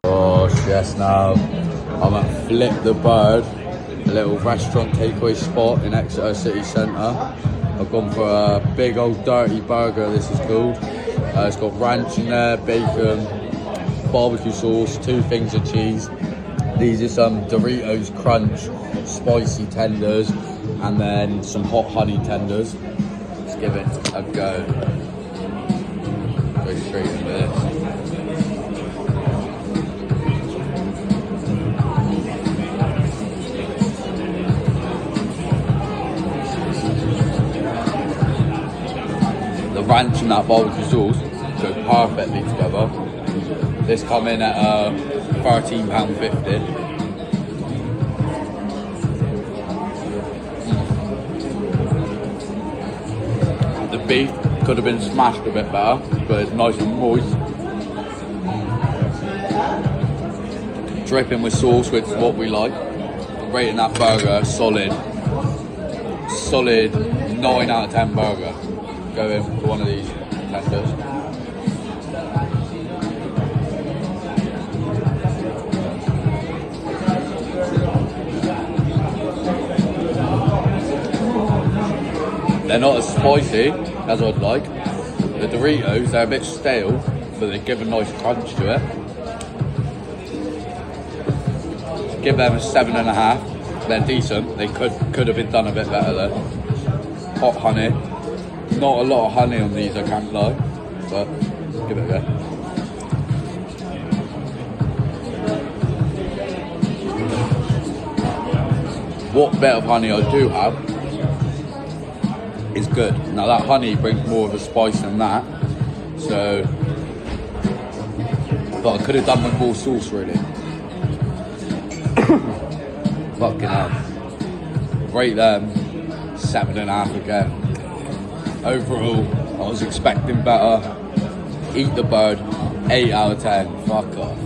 Oh yes, now I'm at Flip the Bird, a little restaurant takeaway spot in Exeter city centre. I've gone for a big old dirty burger, this is called. It's got ranch in there, bacon, barbecue sauce, 2 things of cheese. These are some Doritos Crunch spicy tenders and then some hot honey tenders. Let's give it a go. Go straight into this. The ranch and that barbecue sauce go perfectly together. This come in at £13.50. The beef could have been smashed a bit better, but it's nice and moist. Dripping with sauce, which is what we like. Rating that burger solid 9 out of 10 burger. Go in for one of these tenders. They're not as spicy as I'd like. The Doritos, they're a bit stale, but they give a nice crunch to it. Give them a 7.5. They're decent. They could have been done a bit better though. Hot honey. Not a lot of honey on these, I can't lie, but give it a go. What bit of honey I do have is good. Now that honey brings more of a spice than that, so, but I could have done with more sauce really. Fucking hell. Rate them 7.5 again. Overall, I was expecting better. Eat the bird, 8 out of 10. Fuck off.